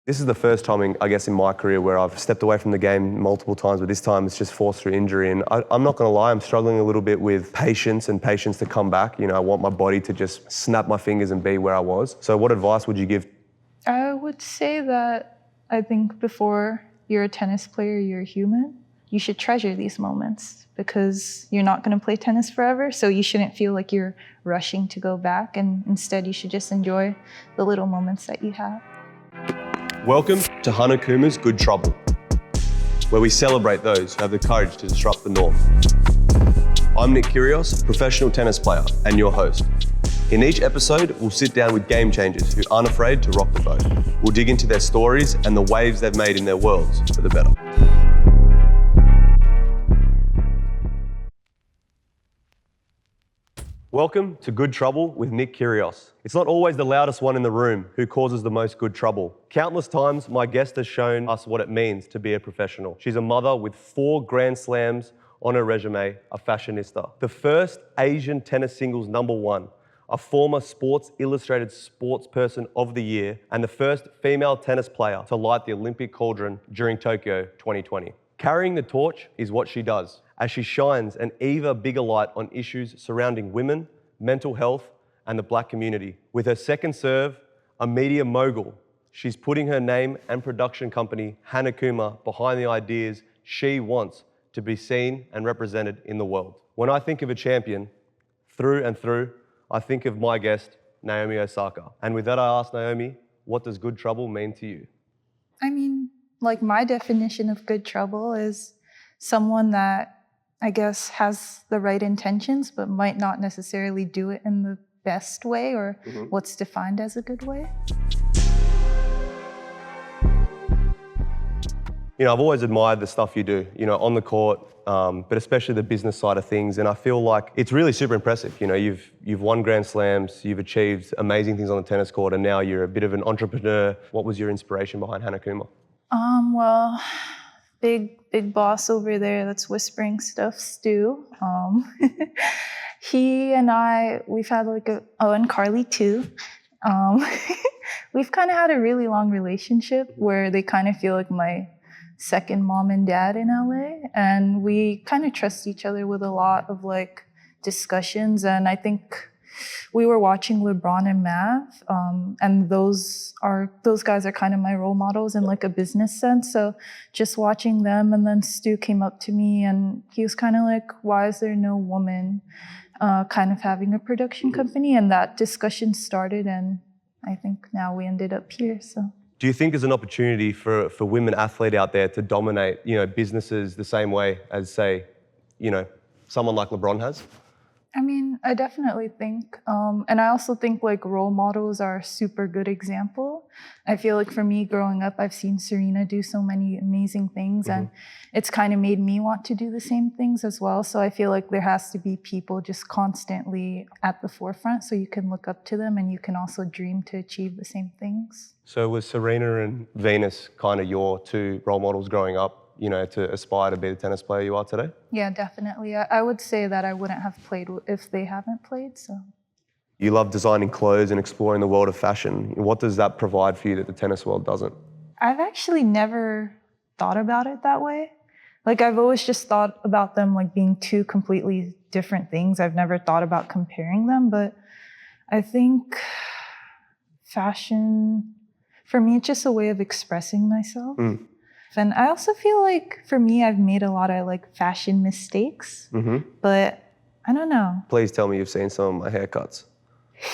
This is the first time, in my career where I've stepped away from the game multiple times, but this time it's just forced through injury. And I'm not going to lie, I'm struggling a little bit with patience to come back. I want my body to just snap my fingers and be where I was. So what advice would you give? I would say that I think before you're a tennis player, you're a human. You should treasure these moments because you're not going to play tennis forever. So you shouldn't feel like you're rushing to go back. And instead, you should just enjoy the little moments that you have. Welcome to Hana Kuma's Good Trouble, where we celebrate those who have the courage to disrupt the norm. I'm Nick Kyrgios, professional tennis player and your host. In each episode, we'll sit down with game changers who aren't afraid to rock the boat. We'll dig into their stories and the waves they've made in their worlds for the better. Welcome to Good Trouble with Nick Kyrgios. It's not always the loudest one in the room who causes the most good trouble. Countless times, my guest has shown us what it means to be a professional. She's a mother with 4 Grand Slams on her resume, a fashionista. The first Asian tennis singles #1, a former Sports Illustrated Sportsperson of the Year, and the first female tennis player to light the Olympic cauldron during Tokyo 2020. Carrying the torch is what she does, as she shines an even bigger light on issues surrounding women, mental health, and the Black community. With her second serve, a media mogul, she's putting her name and production company, Hana Kuma, behind the ideas she wants to be seen and represented in the world. When I think of a champion, through and through, I think of my guest, Naomi Osaka. And with that, I ask Naomi, what does good trouble mean to you? My definition of good trouble is someone that has the right intentions, but might not necessarily do it in the best way or what's defined as a good way. I've always admired the stuff you do, on the court, but especially the business side of things. And I feel like it's really super impressive. You've won Grand Slams, you've achieved amazing things on the tennis court, and now you're a bit of an entrepreneur. What was your inspiration behind Hana Kuma? Big boss over there that's whispering stuff, Stu. He and I, we've had and Carly too. We've kind of had a really long relationship where they kind of feel like my second mom and dad in LA. And we kind of trust each other with a lot of discussions. And I think we were watching LeBron and Mav, and those guys are kind of my role models in a business sense. So just watching them, and then Stu came up to me and he was kind of like, why is there no woman kind of having a production company? And that discussion started, and I think now we ended up here. So do you think there's an opportunity for women athletes out there to dominate, businesses the same way as, say, someone like LeBron has? I definitely think, and I also think role models are a super good example. I feel like for me growing up, I've seen Serena do so many amazing things, and it's kind of made me want to do the same things as well. So I feel like there has to be people just constantly at the forefront so you can look up to them and you can also dream to achieve the same things. So was Serena and Venus kind of your 2 role models growing up? To aspire to be the tennis player you are today? Yeah, definitely. I would say that I wouldn't have played if they haven't played, so. You love designing clothes and exploring the world of fashion. What does that provide for you that the tennis world doesn't? I've actually never thought about it that way. I've always just thought about them being 2 completely different things. I've never thought about comparing them, but I think fashion, for me, it's just a way of expressing myself. And I also feel for me, I've made a lot of fashion mistakes, but I don't know. Please tell me you've seen some of my haircuts.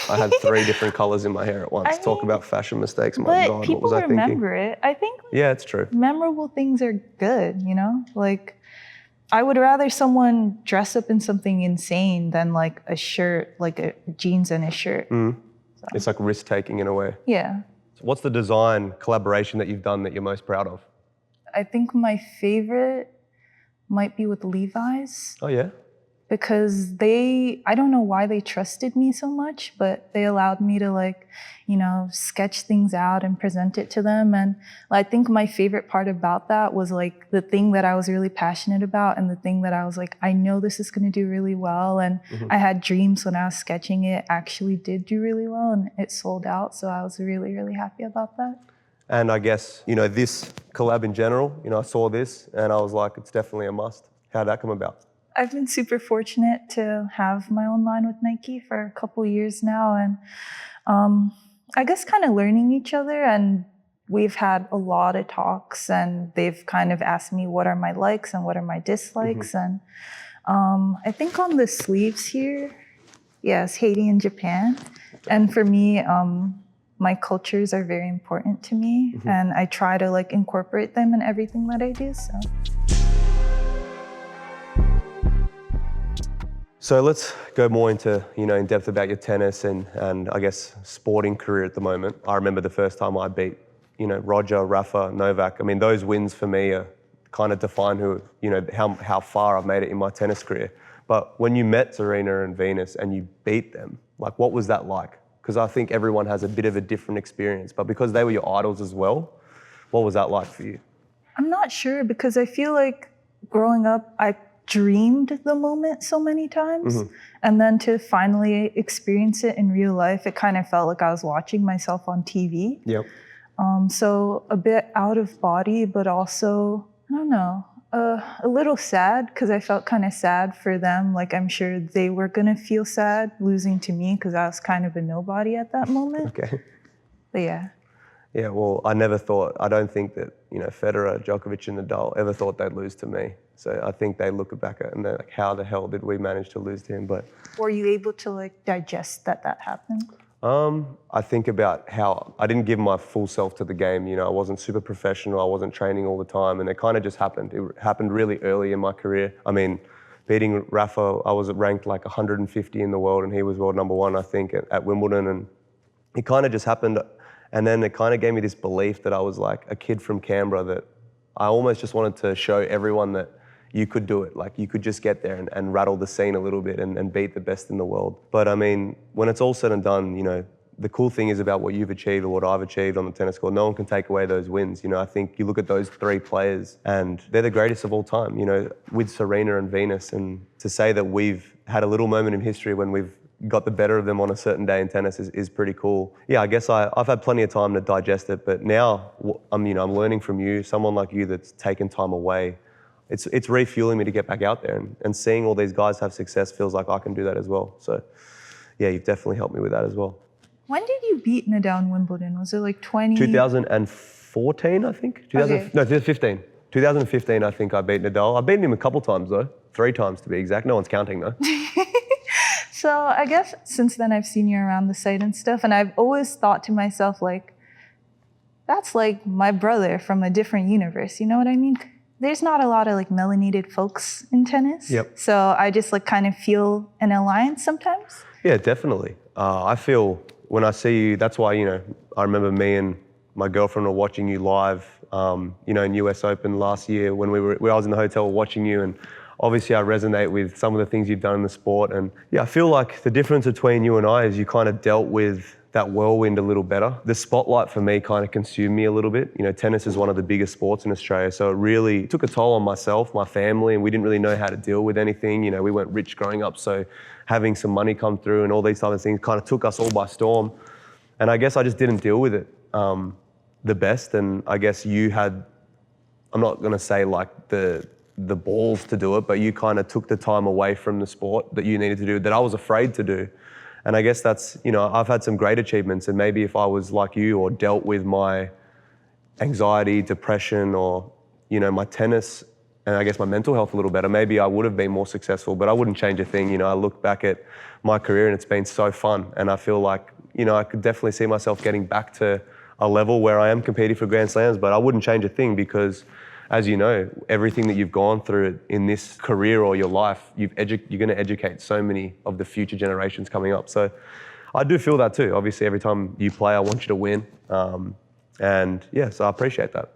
I had 3 different colors in my hair at once. Talk about fashion mistakes. My God, what was I thinking? But people remember it. I think yeah, it's true. Memorable things are good, I would rather someone dress up in something insane than a shirt, a jeans and a shirt. So. It's risk taking in a way. Yeah. So what's the design collaboration that you've done that you're most proud of? I think my favorite might be with Levi's. Oh, yeah? Because I don't know why they trusted me so much, but they allowed me to sketch things out and present it to them. And I think my favorite part about that was the thing that I was really passionate about and the thing that I was I know this is going to do really well. And I had dreams when I was sketching it actually did do really well and it sold out. So I was really, really happy about that. And I guess, this collab in general, I saw this and I was like, it's definitely a must. How'd that come about? I've been super fortunate to have my own line with Nike for a couple years now, and I guess kind of learning each other, and we've had a lot of talks, and they've kind of asked me what are my likes and what are my dislikes. And I think on the sleeves here, yes, Haiti and Japan. And for me, my cultures are very important to me, and I try to like incorporate them in everything that I do. So let's go more into, in depth about your tennis and I guess sporting career at the moment. I remember the first time I beat, Roger, Rafa, Novak. I mean, those wins for me are kind of define who, how far I've made it in my tennis career. But when you met Serena and Venus and you beat them, like what was that like? Because I think everyone has a bit of a different experience, but because they were your idols as well, what was that like for you? I'm not sure, because I feel like growing up, I dreamed the moment so many times, and then to finally experience it in real life, it kind of felt like I was watching myself on TV. Yep. So a bit out of body, but also, I don't know, a little sad, because I felt kind of sad for them. Like I'm sure they were gonna feel sad losing to me, because I was kind of a nobody at that moment. Okay. But yeah. Yeah, well, I don't think that, Federer, Djokovic and Nadal ever thought they'd lose to me. So I think they look back at it and they're like, how the hell did we manage to lose to him? But were you able to like digest that happened? I think about how I didn't give my full self to the game. I wasn't super professional. I wasn't training all the time, and it kind of just happened. It happened really early in my career. I mean, beating Rafa, I was ranked like 150 in the world, and he was world number one, I think, at Wimbledon, and it kind of just happened. And then it kind of gave me this belief that I was like a kid from Canberra, that I almost just wanted to show everyone that you could do it. Like you could just get there and rattle the scene a little bit and beat the best in the world. But I mean, when it's all said and done, the cool thing is about what you've achieved or what I've achieved on the tennis court, no one can take away those wins. I think you look at those three players and they're the greatest of all time, with Serena and Venus. And to say that we've had a little moment in history when we've got the better of them on a certain day in tennis is pretty cool. Yeah, I guess I've had plenty of time to digest it, but now I'm learning from you, someone like you that's taken time away. It's refueling me to get back out there, and seeing all these guys have success feels like I can do that as well. So yeah, you've definitely helped me with that as well. When did you beat Nadal in Wimbledon? Was it like 2014, I think? Okay. No, 2015. 2015, I think I beat Nadal. I've beaten him a couple times though, 3 times to be exact. No one's counting though. So I guess since then I've seen you around the site and stuff, and I've always thought to myself, like, that's like my brother from a different universe, you know what I mean? There's not a lot of like melanated folks in tennis. Yep. So I just like kind of feel an alliance sometimes. Yeah, definitely. I feel when I see you, that's why, I remember me and my girlfriend were watching you live, in US Open last year when I was in the hotel watching you, and obviously I resonate with some of the things you've done in the sport. And yeah, I feel like the difference between you and I is you kind of dealt with that whirlwind a little better. The spotlight for me kind of consumed me a little bit. Tennis is one of the biggest sports in Australia, so it really took a toll on myself, my family, and we didn't really know how to deal with anything. We weren't rich growing up, so having some money come through and all these types of things kind of took us all by storm. And I guess I just didn't deal with it the best. And I guess you had, I'm not gonna say like the balls to do it, but you kind of took the time away from the sport that you needed to do, that I was afraid to do. And I guess that's, I've had some great achievements, and maybe if I was like you or dealt with my anxiety, depression, or, my tennis and I guess my mental health a little better, maybe I would have been more successful, but I wouldn't change a thing. I look back at my career and it's been so fun, and I feel like, I could definitely see myself getting back to a level where I am competing for Grand Slams, but I wouldn't change a thing because, as you know, everything that you've gone through in this career or your life, you're going to educate so many of the future generations coming up. So I do feel that too. Obviously, every time you play, I want you to win. And yeah, so I appreciate that.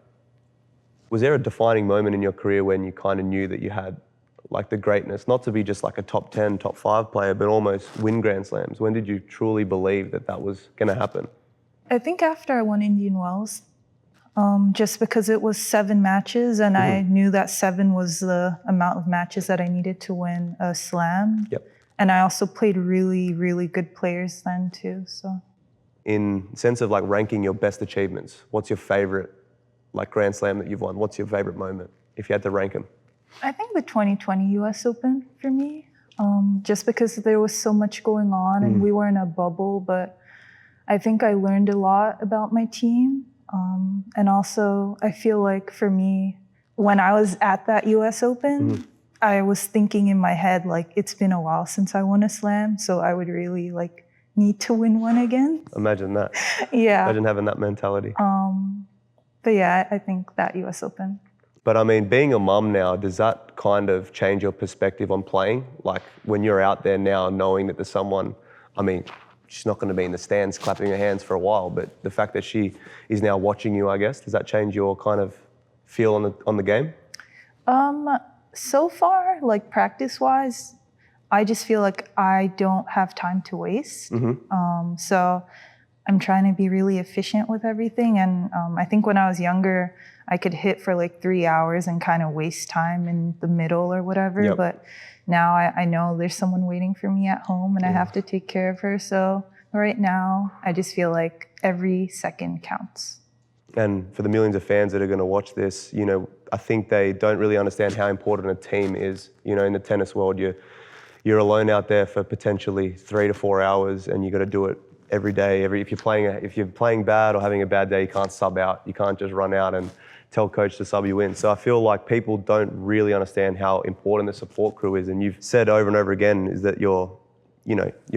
Was there a defining moment in your career when you kind of knew that you had like the greatness, not to be just like a top 10, top 5 player, but almost win Grand Slams? When did you truly believe that was going to happen? I think after I won Indian Wells. Just because it was 7 matches, and I knew that 7 was the amount of matches that I needed to win a slam. Yep. And I also played really, really good players then too. So in sense of like ranking your best achievements, what's your favorite like Grand Slam that you've won? What's your favorite moment if you had to rank them? I think the 2020 US Open for me, just because there was so much going on and we were in a bubble, but I think I learned a lot about my team. And also I feel like for me, when I was at that US Open, I was thinking in my head, like, it's been a while since I won a slam, so I would really like need to win one again. Imagine that. Yeah. Imagine having that mentality. But yeah, I think that US Open. But I mean, being a mum now, does that kind of change your perspective on playing? Like when you're out there now knowing that there's someone, I mean, she's not going to be in the stands clapping her hands for a while, but the fact that she is now watching you, I guess, does that change your kind of feel on the game? So far, like practice-wise, I just feel like I don't have time to waste. So I'm trying to be really efficient with everything. And I think when I was younger, I could hit for like 3 hours and kind of waste time in the middle or whatever. Yep. But now I know there's someone waiting for me at home and I have to take care of her. So right now, I just feel like every second counts. And for the millions of fans that are going to watch this, you know, I think they don't really understand how important a team is. You know, in the tennis world, you're alone out there for potentially 3 to 4 hours, and you got to do it every day. If you're playing bad or having a bad day, you can't sub out. You can't just run out and tell coach to sub you in. So I feel like people don't really understand how important the support crew is. And you've said over and over again is that your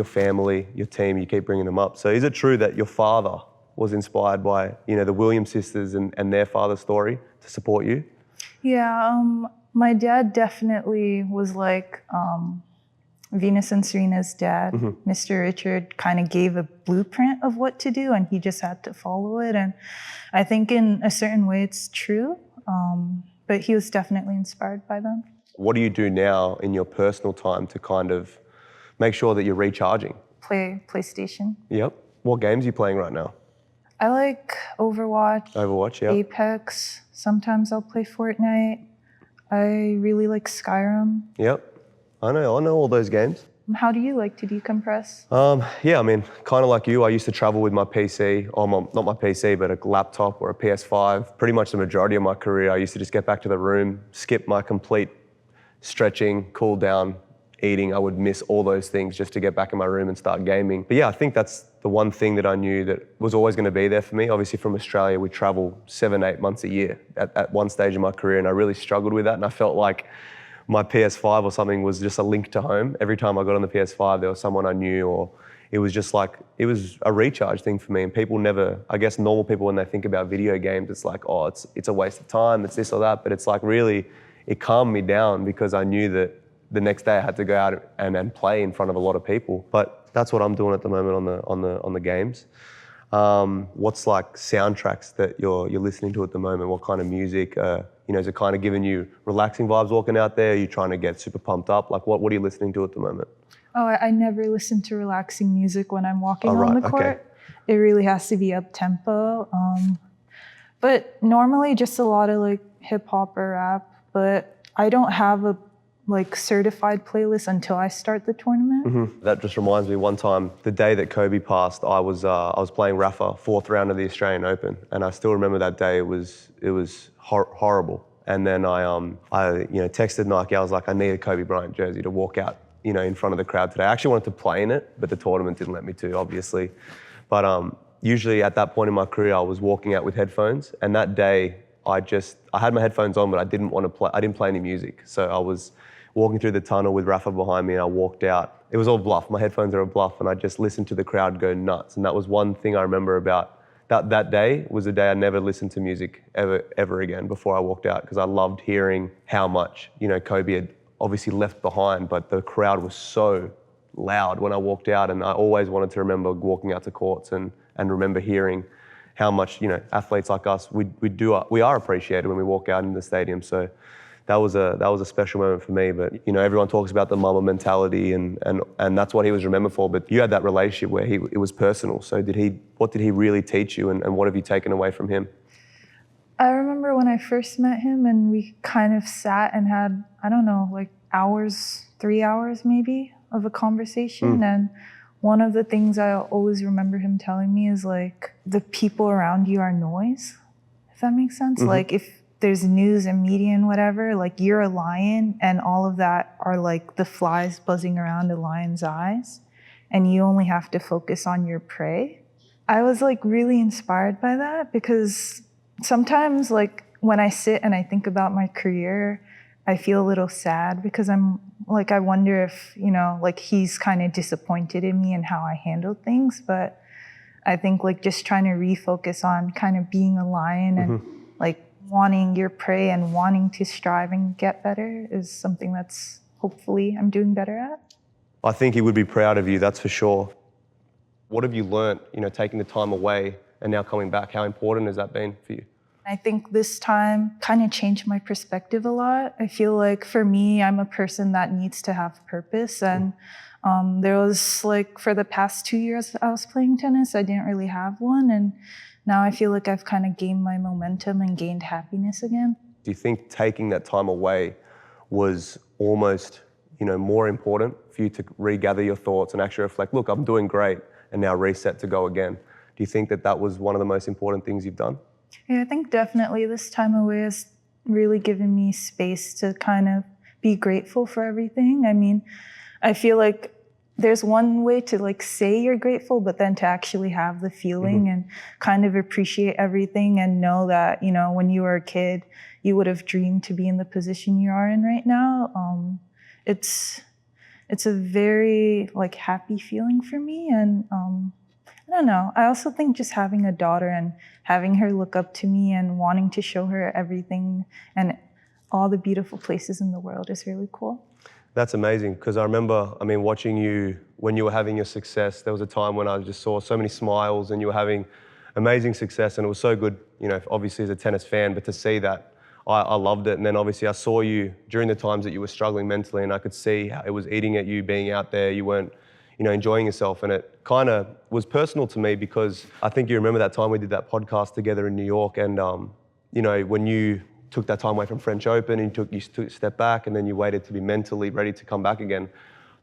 family, your team, you keep bringing them up. So is it true that your father was inspired by, you know, the Williams sisters and their father's story to support you? Yeah, my dad definitely was like Venus and Serena's dad. Mr. Richard kind of gave a blueprint of what to do and he just had to follow it. And I think in a certain way it's true, but he was definitely inspired by them. What do you do now in your personal time to kind of make sure that you're recharging? Play PlayStation. Yep. What games are you playing right now? I like Overwatch. Overwatch, yeah. Apex. Sometimes I'll play Fortnite. I really like Skyrim. Yep. I know all those games. How do you like to decompress? Yeah, I mean, kind of like you, I used to travel with my PC, or not my PC, but a laptop or a PS5. Pretty much the majority of my career, I used to just get back to the room, skip my complete stretching, cool down, eating. I would miss all those things just to get back in my room and start gaming. But yeah, I think that's the one thing that I knew that was always going to be there for me. Obviously from Australia, we travel 7-8 months a year at one stage in my career, and I really struggled with that. And I felt like my PS5 or something was just a link to home. Every time I got on the PS5, there was someone I knew, or it was just like, it was a recharge thing for me. And people never, I guess normal people, when they think about video games, it's like, oh, it's a waste of time, it's this or that. But it's like really, it calmed me down because I knew that the next day I had to go out and play in front of a lot of people. But that's what I'm doing at the moment on the games. What's like soundtracks that you're listening to at the moment? What kind of music? Is it kind of giving you relaxing vibes walking out there? Are you trying to get super pumped up? Like what are you listening to at the moment? Oh, I never listen to relaxing music when I'm walking on the court. Okay. It really has to be up tempo. But normally just a lot of like hip hop or rap. But I don't have a like certified playlist until I start the tournament. That just reminds me, one time, the day that Kobe passed, I was playing Rafa, 4th round of the Australian Open, and I still remember that day. It was horrible. And then I texted Nike. I was like, I need a Kobe Bryant jersey to walk out, in front of the crowd today. I actually wanted to play in it, but the tournament didn't let me to, obviously. But usually at that point in my career, I was walking out with headphones, and that day I had my headphones on, but I didn't want to play. I didn't play any music, so I was walking through the tunnel with Rafa behind me, and I walked out. It was all bluff. My headphones are a bluff, and I just listened to the crowd go nuts. And that was one thing I remember about that day. Was the day I never listened to music ever again before I walked out, because I loved hearing how much Kobe had obviously left behind, but the crowd was so loud when I walked out, and I always wanted to remember walking out to courts and remember hearing how much athletes like us we are appreciated when we walk out in the stadium. So that was a special moment for me. But everyone talks about the mama mentality, and that's what he was remembered for. But you had that relationship where it was personal. So what did he really teach you, and what have you taken away from him? I remember when I first met him, and we kind of sat and had, I don't know, like 3 hours maybe of a conversation. And one of the things I always remember him telling me is like, the people around you are noise, if that makes sense. Mm-hmm. Like if there's news and media and whatever, like you're a lion and all of that are like the flies buzzing around a lion's eyes and you only have to focus on your prey. I was like really inspired by that because sometimes like when I sit and I think about my career, I feel a little sad because I'm like, I wonder if, you know, like he's kind of disappointed in me and how I handled things. But I think like just trying to refocus on kind of being a lion and like wanting your prey and wanting to strive and get better is something that's hopefully I'm doing better at. I think he would be proud of you, that's for sure. What have you learnt, you know, taking the time away and now coming back? How important has that been for you? I think this time kind of changed my perspective a lot. I feel like for me, I'm a person that needs to have purpose. And there was like, for the past 2 years I was playing tennis, I didn't really have one. And now I feel like I've kind of gained my momentum and gained happiness again. Do you think taking that time away was almost, you know, more important for you to regather your thoughts and actually reflect, look, I'm doing great, and now reset to go again? Do you think that that was one of the most important things you've done? Yeah, I think definitely this time away has really given me space to kind of be grateful for everything. I mean, I feel like there's one way to like say you're grateful, but then to actually have the feeling and kind of appreciate everything and know that, you know, when you were a kid, you would have dreamed to be in the position you are in right now. It's a very like happy feeling for me. And I don't know. I also think just having a daughter and having her look up to me and wanting to show her everything and all the beautiful places in the world is really cool. That's amazing, because I remember, I mean, watching you when you were having your success. There was a time when I just saw so many smiles and you were having amazing success, and it was so good, you know, obviously as a tennis fan, but to see that, I loved it. And then obviously I saw you during the times that you were struggling mentally, and I could see how it was eating at you being out there. You weren't, you know, enjoying yourself. And it kind of was personal to me because I think you remember that time we did that podcast together in New York. And, you know, when you took that time away from French Open and you took a step back and then you waited to be mentally ready to come back again.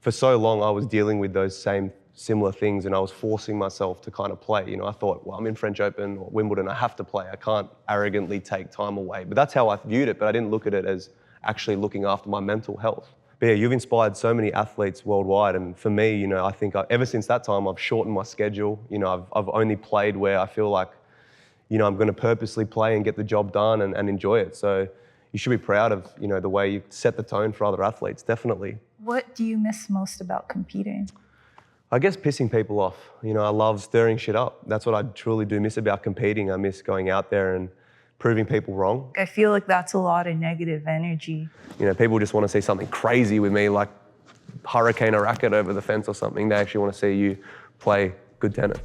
For so long, I was dealing with those similar things, and I was forcing myself to kind of play. You know, I thought, well, I'm in French Open or Wimbledon, I have to play. I can't arrogantly take time away. But that's how I viewed it, but I didn't look at it as actually looking after my mental health. But yeah, you've inspired so many athletes worldwide. And for me, you know, I think ever since that time, I've shortened my schedule. You know, I've only played where I feel like, you know, I'm going to purposely play and get the job done and enjoy it. So you should be proud of, you know, the way you set the tone for other athletes, definitely. What do you miss most about competing? I guess pissing people off. You know, I love stirring shit up. That's what I truly do miss about competing. I miss going out there and proving people wrong. I feel like that's a lot of negative energy. You know, people just want to see something crazy with me, like hurricane a racket over the fence or something. They actually want to see you play good tennis.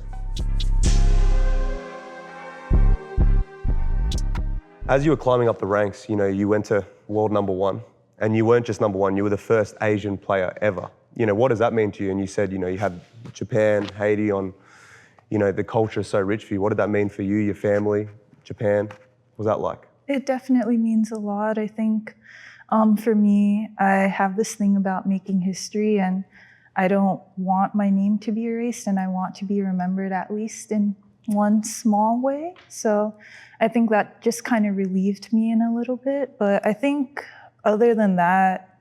As you were climbing up the ranks, you know, you went to world #1, and you weren't just #1, you were the first Asian player ever. You know, what does that mean to you? And you said, you know, you had Japan, Haiti on, you know, the culture is so rich for you. What did that mean for you, your family, Japan? What was that like? It definitely means a lot. I think for me, I have this thing about making history, and I don't want my name to be erased, and I want to be remembered at least in one small way. So I think that just kind of relieved me in a little bit. But I think other than that,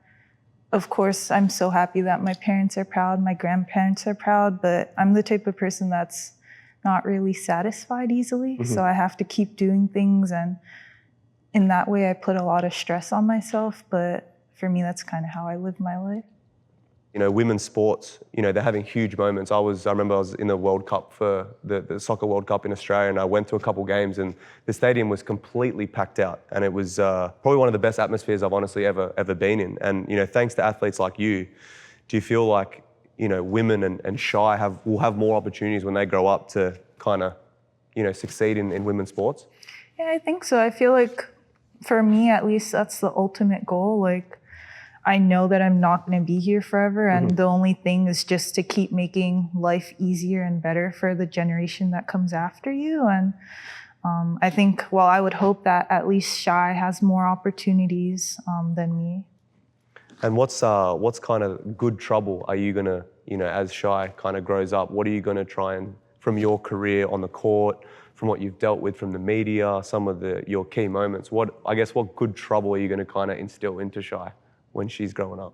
of course, I'm so happy that my parents are proud, my grandparents are proud, but I'm the type of person that's not really satisfied easily. So I have to keep doing things, and in that way I put a lot of stress on myself. But for me, that's kind of how I live my life. You know, women's sports, you know, they're having huge moments. I remember I was in the World Cup for the Soccer World Cup in Australia, and I went to a couple games, and the stadium was completely packed out. And it was probably one of the best atmospheres I've honestly ever been in. And, you know, thanks to athletes like you, do you feel like, you know, women and shy will have more opportunities when they grow up to kind of, you know, succeed in women's sports? Yeah, I think so. I feel like for me, at least, that's the ultimate goal. Like, I know that I'm not going to be here forever, and the only thing is just to keep making life easier and better for the generation that comes after you. And I think, well, I would hope that at least Shy has more opportunities than me. And what's kind of good trouble are you going to as Shy kind of grows up? What are you going to try and, from your career on the court, from what you've dealt with from the media, some of your key moments, what good trouble are you going to kind of instill into Shy when she's growing up?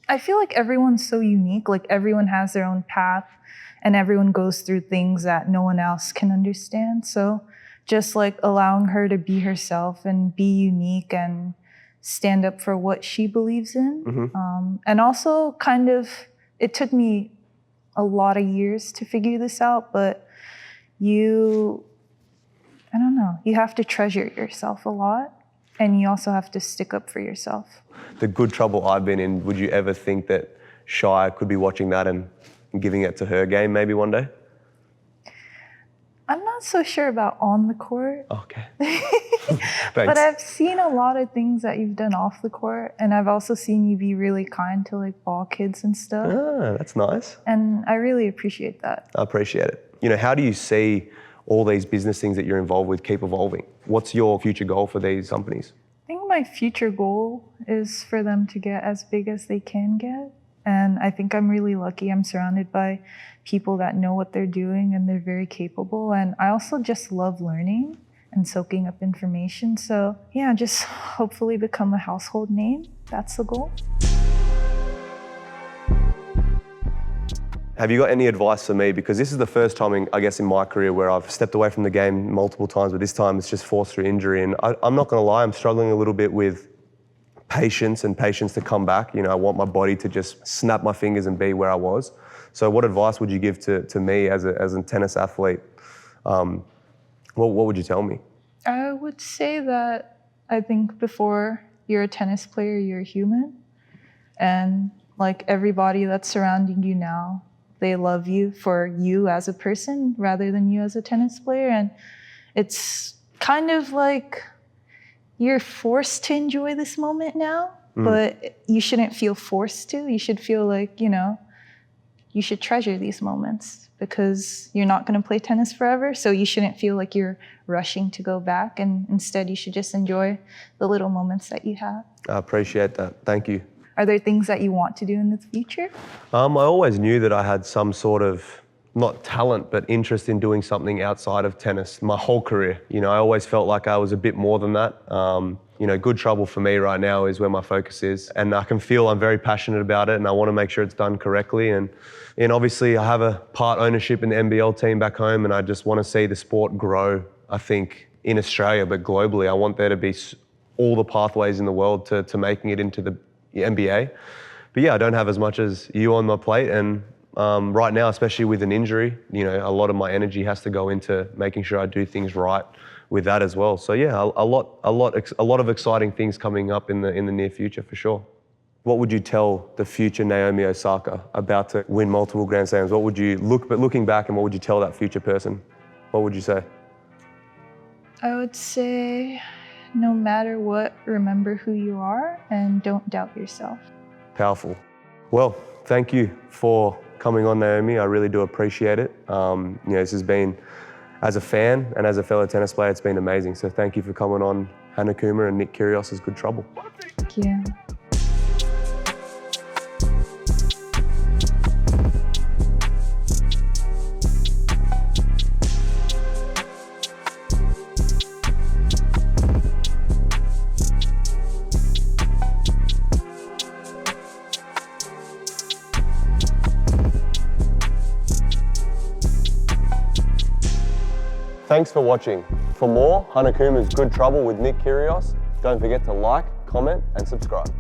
I feel like everyone's so unique. Like everyone has their own path and everyone goes through things that no one else can understand. So just like allowing her to be herself and be unique and stand up for what she believes in. Mm-hmm. And also it took me a lot of years to figure this out, but you have to treasure yourself a lot and you also have to stick up for yourself. The good trouble I've been in, would you ever think that Shy could be watching that and giving it to her game maybe one day? I'm not so sure about on the court. Okay. But I've seen a lot of things that you've done off the court, and I've also seen you be really kind to like ball kids and stuff. Ah, that's nice. And I really appreciate that. I appreciate it. How do you see all these business things that you're involved with keep evolving? What's your future goal for these companies? I think my future goal is for them to get as big as they can get. And I think I'm really lucky. I'm surrounded by people that know what they're doing and they're very capable. And I also just love learning and soaking up information. So yeah, just hopefully become a household name. That's the goal. Have you got any advice for me? Because this is the first time in my career where I've stepped away from the game multiple times, but this time it's just forced through injury. And I'm not gonna lie, I'm struggling a little bit with patience to come back. I want my body to just snap my fingers and be where I was. So what advice would you give to me as a tennis athlete? What would you tell me? I would say that I think before you're a tennis player, you're a human. And like everybody that's surrounding you now, they love you for you as a person rather than you as a tennis player. And it's kind of like you're forced to enjoy this moment now, but you shouldn't feel forced to. You should feel like, you should treasure these moments because you're not going to play tennis forever. So you shouldn't feel like you're rushing to go back. And instead, you should just enjoy the little moments that you have. I appreciate that. Thank you. Are there things that you want to do in the future? I always knew that I had some sort of, not talent, but interest in doing something outside of tennis my whole career. I always felt like I was a bit more than that. Good trouble for me right now is where my focus is. And I can feel I'm very passionate about it and I want to make sure it's done correctly. And obviously I have a part ownership in the NBL team back home and I just want to see the sport grow, I think, in Australia, but globally. I want there to be all the pathways in the world to making it into the NBA. But yeah, I don't have as much as you on my plate. And right now, especially with an injury, a lot of my energy has to go into making sure I do things right with that as well. So yeah, a lot of exciting things coming up in the near future for sure. What would you tell the future Naomi Osaka about to win multiple Grand Slams? What would you looking back, and what would you tell that future person? What would you say? I would say, no matter what, remember who you are and don't doubt yourself. Powerful. Well, thank you for coming on, Naomi. I really do appreciate it. This has been, as a fan and as a fellow tennis player, it's been amazing. So thank you for coming on Hana Kuma and Nick Kyrgios' Good Trouble. Thank you. Thanks for watching. For more Hana Kuma's Good Trouble with Nick Kyrgios, don't forget to like, comment, and subscribe.